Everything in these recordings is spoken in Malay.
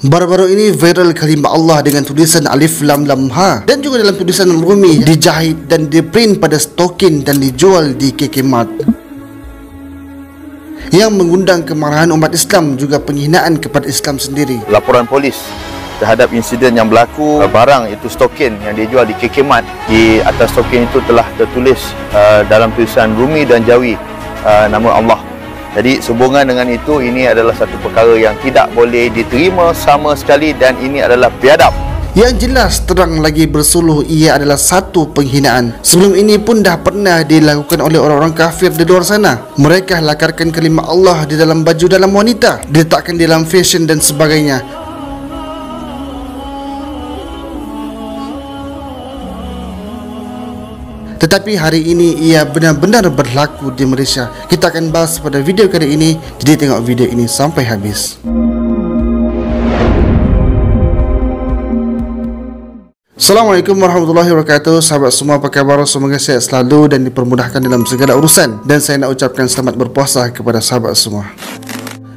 Baru-baru ini viral kalimah Allah dengan tulisan Alif Lam Lam Ha dan juga dalam tulisan Rumi dijahit dan diprint pada stokin dan dijual di KK Mart, yang mengundang kemarahan umat Islam juga penghinaan kepada Islam sendiri. Laporan polis terhadap insiden yang berlaku, barang itu stokin yang dijual di KK Mart, di atas stokin itu telah tertulis dalam tulisan Rumi dan Jawi nama Allah. Jadi sehubungan dengan itu, ini adalah satu perkara yang tidak boleh diterima sama sekali dan ini adalah biadab. Yang jelas terang lagi bersuluh ia adalah satu penghinaan. Sebelum ini pun dah pernah dilakukan oleh orang-orang kafir di luar sana. Mereka lakarkan kalimah Allah di dalam baju dalam wanita, diletakkan di dalam fashion dan sebagainya. Tetapi hari ini ia benar-benar berlaku di Malaysia. Kita akan bahas pada video kali ini, jadi tengok video ini sampai habis. Assalamualaikum warahmatullahi wabarakatuh. Sahabat semua, apa khabar? Semoga sehat selalu dan dipermudahkan dalam segala urusan. Dan saya nak ucapkan selamat berpuasa kepada sahabat semua.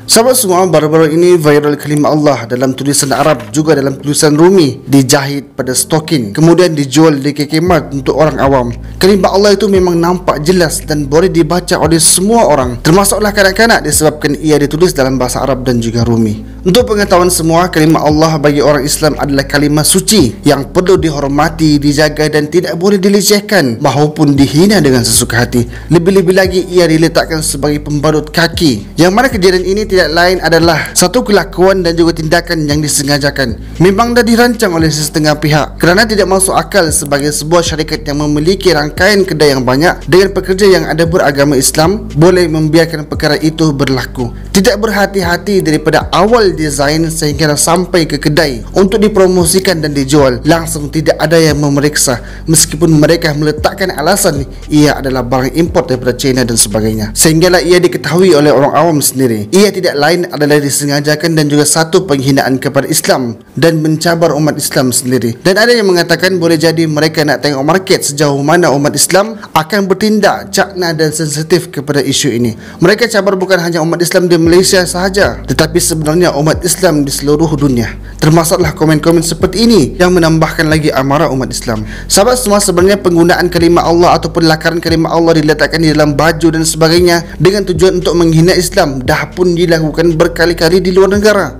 Sahabat semua, baru-baru ini viral kalimah Allah dalam tulisan Arab juga dalam tulisan Rumi dijahit pada stokin, kemudian dijual di KK Mart untuk orang awam. Kalimah Allah itu memang nampak jelas dan boleh dibaca oleh semua orang, termasuklah kanak-kanak, disebabkan ia ditulis dalam bahasa Arab dan juga Rumi. Untuk pengetahuan semua, kalimah Allah bagi orang Islam adalah kalimah suci yang perlu dihormati, dijaga dan tidak boleh dilecehkan maupun dihina dengan sesuka hati. Lebih-lebih lagi ia diletakkan sebagai pembalut kaki, yang mana kejadian ini tidak lain adalah satu kelakuan dan juga tindakan yang disengajakan. Memang dah dirancang oleh setengah pihak kerana tidak masuk akal sebagai sebuah syarikat yang memiliki rangkaian kedai yang banyak dengan pekerja yang ada beragama Islam boleh membiarkan perkara itu berlaku. Tidak berhati-hati daripada awal desain sehingga sampai ke kedai untuk dipromosikan dan dijual, langsung tidak ada yang memeriksa meskipun mereka meletakkan alasan ia adalah barang import daripada China dan sebagainya, sehinggalah ia diketahui oleh orang awam sendiri. Ia tidak lain adalah disengajakan dan juga satu penghinaan kepada Islam dan mencabar umat Islam sendiri. Dan ada yang mengatakan boleh jadi mereka nak tengok market sejauh mana umat Islam akan bertindak cakna dan sensitif kepada isu ini. Mereka cabar bukan hanya umat Islam di Malaysia sahaja, tetapi sebenarnya umat Islam di seluruh dunia. Termasuklah komen-komen seperti ini yang menambahkan lagi amarah umat Islam. Sahabat semua, sebenarnya penggunaan kalimah Allah ataupun lakaran kalimah Allah diletakkan di dalam baju dan sebagainya dengan tujuan untuk menghina Islam dah pun dilakukan berkali-kali di luar negara.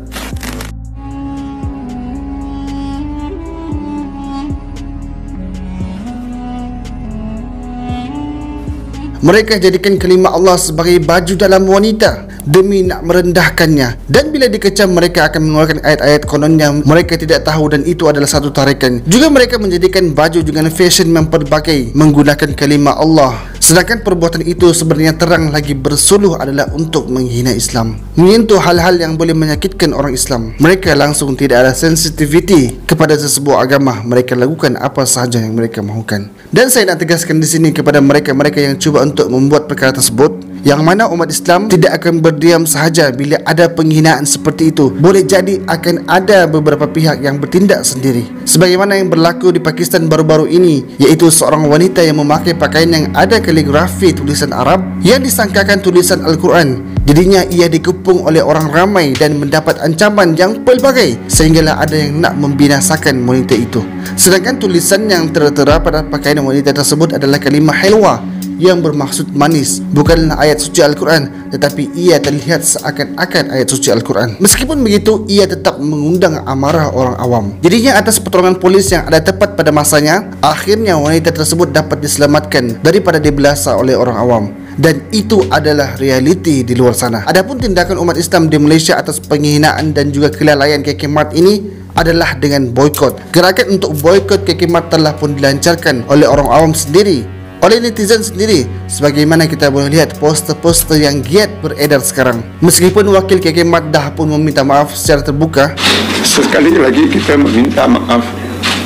Mereka jadikan kalimah Allah sebagai baju dalam wanita demi nak merendahkannya, dan bila dikecam mereka akan mengeluarkan ayat-ayat konon yang mereka tidak tahu dan itu adalah satu tarikan. Juga mereka menjadikan baju dengan fashion memperbagai menggunakan kalimah Allah, sedangkan perbuatan itu sebenarnya terang lagi bersuluh adalah untuk menghina Islam, menyentuh hal-hal yang boleh menyakitkan orang Islam. Mereka langsung tidak ada sensitivity kepada sesebuah agama, mereka lakukan apa sahaja yang mereka mahukan. Dan saya nak tegaskan di sini kepada mereka-mereka yang cuba untuk membuat perkara tersebut, yang mana umat Islam tidak akan berdiam sahaja bila ada penghinaan seperti itu. Boleh jadi akan ada beberapa pihak yang bertindak sendiri, sebagaimana yang berlaku di Pakistan baru-baru ini, iaitu seorang wanita yang memakai pakaian yang ada kaligrafi tulisan Arab yang disangkakan tulisan Al-Quran. Jadinya ia dikepung oleh orang ramai dan mendapat ancaman yang pelbagai, sehinggalah ada yang nak membinasakan wanita itu. Sedangkan tulisan yang tertera pada pakaian wanita tersebut adalah kalimah helwa yang bermaksud manis, bukanlah ayat suci Al-Quran, tetapi ia terlihat seakan-akan ayat suci Al-Quran. Meskipun begitu, ia tetap mengundang amarah orang awam. Jadinya atas pertolongan polis yang ada tepat pada masanya, akhirnya wanita tersebut dapat diselamatkan daripada dibelasa oleh orang awam. Dan itu adalah realiti di luar sana. Adapun tindakan umat Islam di Malaysia atas penghinaan dan juga kelalaian KK Mart ini adalah dengan boikot. Gerakan untuk boikot KK Mart telah pun dilancarkan oleh orang awam sendiri, oleh netizen sendiri, sebagaimana kita boleh lihat poster-poster yang giat beredar sekarang. Meskipun wakil KK Mart dah pun meminta maaf secara terbuka. Sekali lagi kita meminta maaf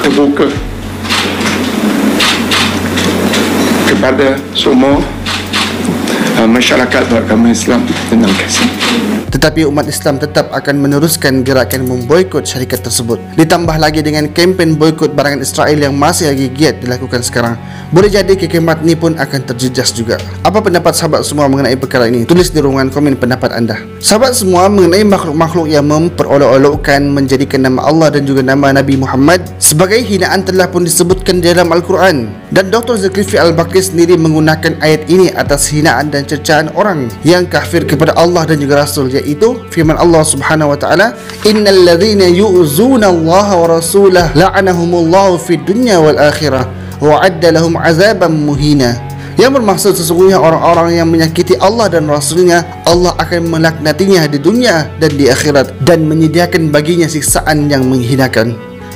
terbuka kepada semua masyarakat beragama Islam. Terima kasih. Tetapi umat Islam tetap akan meneruskan gerakan memboikot syarikat tersebut. Ditambah lagi dengan kempen boikot barangan Israel yang masih lagi giat dilakukan sekarang, boleh jadi kekhemat ni pun akan terjejas juga. Apa pendapat sahabat semua mengenai perkara ini? Tulis di ruangan komen pendapat anda. Sahabat semua, mengenai makhluk-makhluk yang memperolok-olokkan menjadikan nama Allah dan juga nama Nabi Muhammad sebagai hinaan telah pun disebutkan di dalam Al-Quran. Dan Dr. Zulkifli Al-Bakri sendiri menggunakan ayat ini atas hinaan dan cercaan orang yang kafir kepada Allah dan juga Rasul, iaitu firman Allah Subhanahu wa taala, innal ladzina yu'zuna Allah wa rasulahu la'anahumullahu fid dunya wal akhirah wa 'adda lahum 'azaban muhina. Yang bermaksud sesungguhnya orang-orang yang menyakiti Allah dan Rasulnya, Allah akan melaknatinya di dunia dan di akhirat dan menyediakan baginya siksaan yang menghinakan.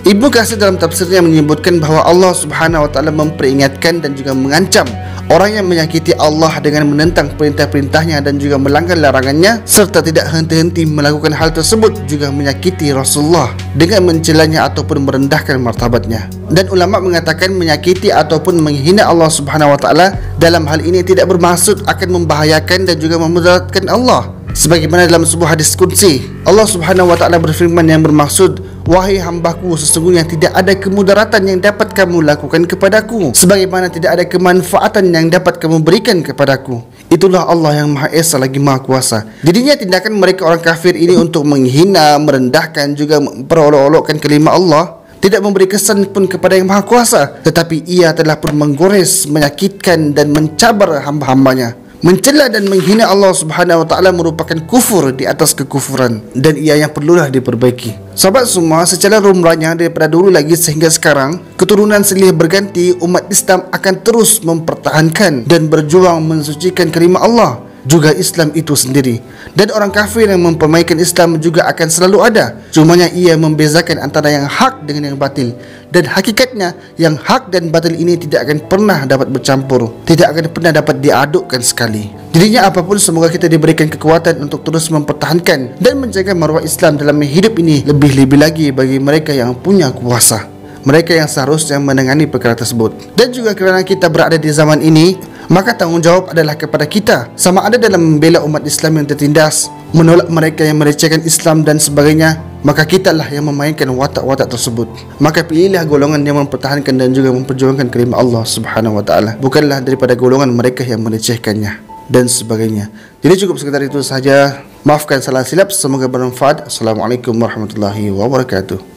Ibnu Katsir dalam tafsirnya menyebutkan bahawa Allah Subhanahu wa taala memperingatkan dan juga mengancam orang yang menyakiti Allah dengan menentang perintah-perintahnya dan juga melanggar larangannya serta tidak henti-henti melakukan hal tersebut, juga menyakiti Rasulullah dengan mencelanya ataupun merendahkan martabatnya. Dan ulama mengatakan menyakiti ataupun menghina Allah Subhanahu wa taala dalam hal ini tidak bermaksud akan membahayakan dan juga memudaratkan Allah. Sebagaimana dalam sebuah hadis qudsi, Allah Subhanahu wa taala berfirman yang bermaksud, wahai hambaku, sesungguhnya tidak ada kemudaratan yang dapat kamu lakukan kepadaku, sebagaimana tidak ada kemanfaatan yang dapat kamu berikan kepadaku. Itulah Allah yang Maha Esa lagi Maha Kuasa. Jadinya tindakan mereka orang kafir ini untuk menghina, merendahkan, juga memperolok-olokkan kalimah Allah tidak memberi kesan pun kepada yang Maha Kuasa, tetapi ia telah pun menggores, menyakitkan dan mencabar hamba-hambanya. Mencela dan menghina Allah Subhanahu wa taala merupakan kufur di atas kekufuran, dan ia yang perlulah diperbaiki. Sahabat semua, secara lumrahnya daripada dulu lagi sehingga sekarang, keturunan silih berganti, umat Islam akan terus mempertahankan dan berjuang mensucikan kalimah Allah, juga Islam itu sendiri. Dan orang kafir yang mempermainkan Islam juga akan selalu ada. Cumanya ia membezakan antara yang hak dengan yang batil. Dan hakikatnya yang hak dan batil ini tidak akan pernah dapat bercampur, tidak akan pernah dapat diadukkan sekali. Jadinya apapun, semoga kita diberikan kekuatan untuk terus mempertahankan dan menjaga maruah Islam dalam hidup ini, lebih-lebih lagi bagi mereka yang punya kuasa, mereka yang seharusnya menangani perkara tersebut. Dan juga kerana kita berada di zaman ini, maka tanggungjawab adalah kepada kita, sama ada dalam membela umat Islam yang tertindas, menolak mereka yang melecehkan Islam dan sebagainya, maka kitalah yang memainkan watak-watak tersebut. Maka pilihlah golongan yang mempertahankan dan juga memperjuangkan kalimah Allah Subhanahu wa taala, bukanlah daripada golongan mereka yang melecehkannya dan sebagainya. Jadi cukup sekedar itu sahaja. Maafkan salah silap, semoga bermanfaat. Assalamualaikum warahmatullahi wabarakatuh.